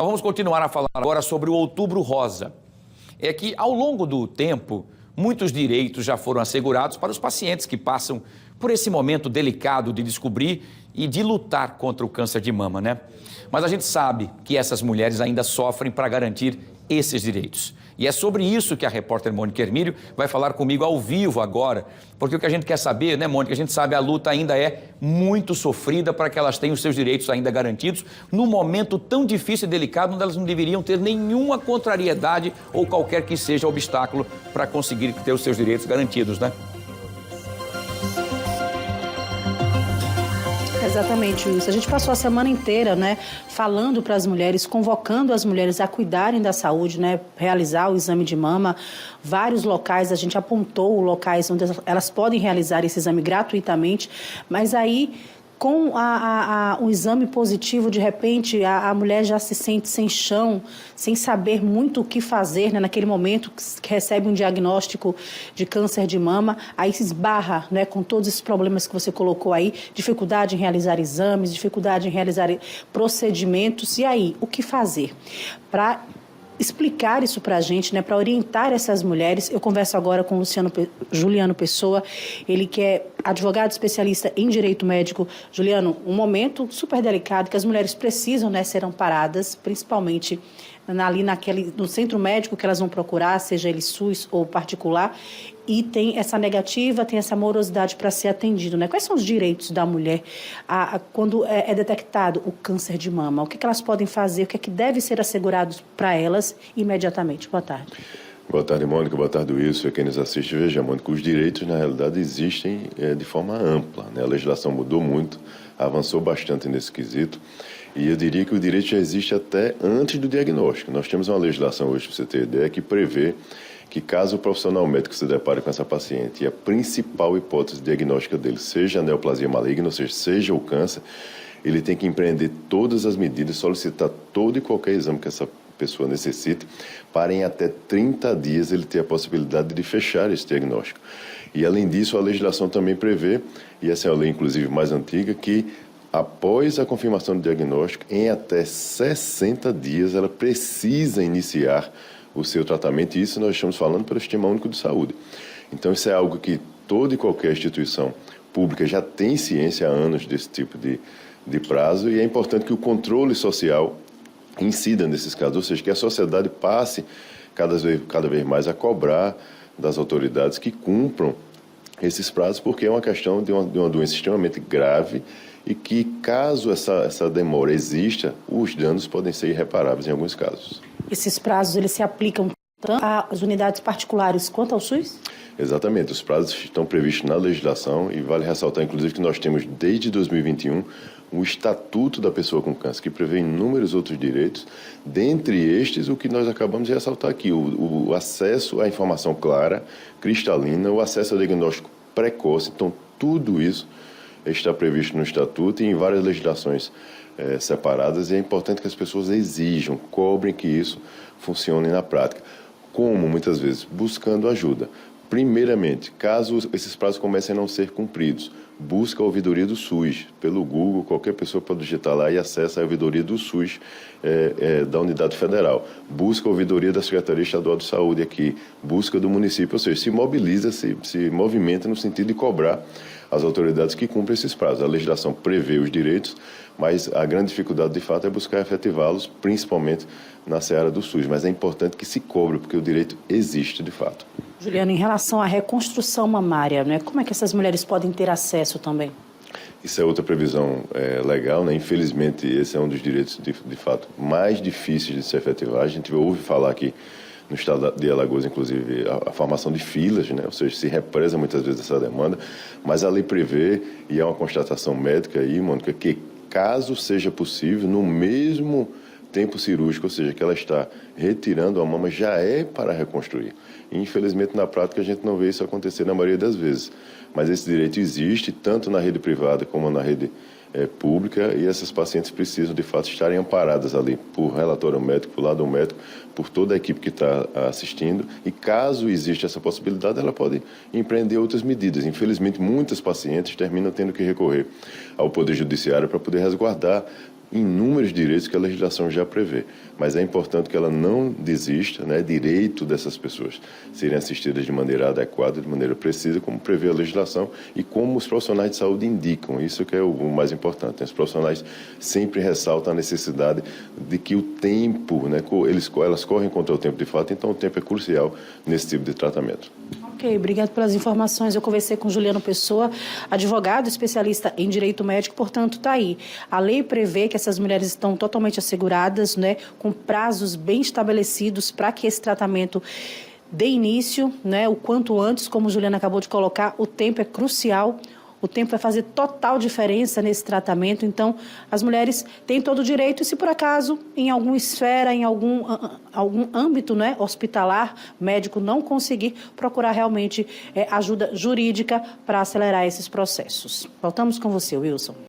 Nós vamos continuar a falar agora sobre o Outubro Rosa. É que, ao longo do tempo, muitos direitos já foram assegurados para os pacientes que passam por esse momento delicado de descobrir e de lutar contra o câncer de mama, né? Mas a gente sabe que essas mulheres ainda sofrem para garantir esses direitos. E é sobre isso que a repórter Mônica Hermílio vai falar comigo ao vivo agora, porque o que a gente quer saber, né, Mônica, a gente sabe a luta ainda é muito sofrida para que elas tenham os seus direitos ainda garantidos num momento tão difícil e delicado onde elas não deveriam ter nenhuma contrariedade ou qualquer que seja obstáculo para conseguir ter os seus direitos garantidos, né? Exatamente isso. A gente passou a semana inteira, né, falando para as mulheres, convocando as mulheres a cuidarem da saúde, né, realizar o exame de mama. Vários locais, a gente apontou locais onde elas podem realizar esse exame gratuitamente, mas aí, com um exame positivo, de repente, a mulher já se sente sem chão, sem saber muito o que fazer, né, naquele momento que recebe um diagnóstico de câncer de mama, aí se esbarra, né, com todos esses problemas que você colocou aí, dificuldade em realizar exames, dificuldade em realizar procedimentos, e aí, o que fazer? Para explicar isso para a gente, né, para orientar essas mulheres, eu converso agora com o Juliano Pessoa, ele que é advogado especialista em direito médico. Juliano, um momento super delicado que as mulheres precisam, né, ser amparadas, principalmente ali no centro médico que elas vão procurar, seja ele SUS ou particular, e tem essa negativa, tem essa morosidade para ser atendido, né? Quais são os direitos da mulher quando é detectado o câncer de mama? O que elas podem fazer? O que é que deve ser assegurado para elas imediatamente? Boa tarde. Boa tarde, Mônica. Boa tarde, Wilson. Quem nos assiste, veja, Mônica, os direitos, na realidade, existem de forma ampla, né? A legislação mudou muito, avançou bastante nesse quesito. E eu diria que o direito já existe até antes do diagnóstico. Nós temos uma legislação hoje, para você ter ideia, que prevê que caso o profissional médico se depare com essa paciente e a principal hipótese diagnóstica dele seja a neoplasia maligna, ou seja o câncer, ele tem que empreender todas as medidas, solicitar todo e qualquer exame que essa pessoa necessite, para em até 30 dias ele ter a possibilidade de fechar esse diagnóstico. E além disso, a legislação também prevê, e essa é a lei inclusive mais antiga, que após a confirmação do diagnóstico, em até 60 dias, ela precisa iniciar o seu tratamento, e isso nós estamos falando pelo Sistema Único de Saúde. Então, isso é algo que toda e qualquer instituição pública já tem ciência há anos desse tipo de prazo, e é importante que o controle social incida nesses casos, ou seja, que a sociedade passe cada vez mais a cobrar das autoridades que cumpram esses prazos, porque é uma questão de uma doença extremamente grave e que, caso essa demora exista, os danos podem ser irreparáveis em alguns casos. Esses prazos, eles se aplicam tanto às unidades particulares quanto ao SUS? Exatamente, os prazos estão previstos na legislação e vale ressaltar, inclusive, que nós temos, desde 2021, o Estatuto da Pessoa com Câncer, que prevê inúmeros outros direitos, dentre estes, o que nós acabamos de ressaltar aqui, o acesso à informação clara, cristalina, o acesso ao diagnóstico precoce. Então, tudo isso está previsto no Estatuto e em várias legislações separadas, e é importante que as pessoas exijam, cobrem que isso funcione na prática. Como, muitas vezes? Buscando ajuda. Primeiramente, caso esses prazos comecem a não ser cumpridos, busca a ouvidoria do SUS. Pelo Google, qualquer pessoa pode digitar lá e acessa a ouvidoria do SUS da unidade federal. Busca a ouvidoria da Secretaria Estadual de Saúde aqui. Busca do município, ou seja, se mobiliza, se movimenta no sentido de cobrar as autoridades que cumprem esses prazos. A legislação prevê os direitos, mas a grande dificuldade, de fato, é buscar efetivá-los, principalmente na seara do SUS. Mas é importante que se cobre, porque o direito existe, de fato. Juliano, em relação à reconstrução mamária, né, como é que essas mulheres podem ter acesso também? Isso é outra previsão legal, né? Infelizmente, esse é um dos direitos, de fato, mais difíceis de se efetivar. A gente ouve falar aqui no estado de Alagoas, inclusive, a formação de filas, né? Ou seja, se represa muitas vezes essa demanda, mas a lei prevê, e é uma constatação médica aí, Mônica, que caso seja possível, no mesmo tempo cirúrgico, ou seja, que ela está retirando a mama, já é para reconstruir. E, infelizmente, na prática, a gente não vê isso acontecer na maioria das vezes. Mas esse direito existe, tanto na rede privada como na rede pública, e essas pacientes precisam, de fato, estarem amparadas ali por relatório médico, por lado médico, por toda a equipe que está assistindo, e caso exista essa possibilidade, ela pode empreender outras medidas. Infelizmente, muitas pacientes terminam tendo que recorrer ao Poder Judiciário para poder resguardar inúmeros direitos que a legislação já prevê. Mas é importante que ela não desista, né, direito dessas pessoas serem assistidas de maneira adequada, de maneira precisa, como prevê a legislação e como os profissionais de saúde indicam. Isso que é o mais importante. Os profissionais sempre ressaltam a necessidade de que o tempo, né, elas correm contra o tempo de fato, então o tempo é crucial nesse tipo de tratamento. Ok, obrigado pelas informações. Eu conversei com Juliano Pessoa, advogado especialista em direito médico, portanto, está aí. A lei prevê que essas mulheres estão totalmente asseguradas, né, com prazos bem estabelecidos para que esse tratamento dê início, né, o quanto antes, como Juliana acabou de colocar, o tempo é crucial. O tempo vai fazer total diferença nesse tratamento. Então, as mulheres têm todo o direito e, se por acaso, em alguma esfera, em algum âmbito, né, hospitalar, médico, não conseguir, procurar realmente ajuda jurídica para acelerar esses processos. Voltamos com você, Wilson.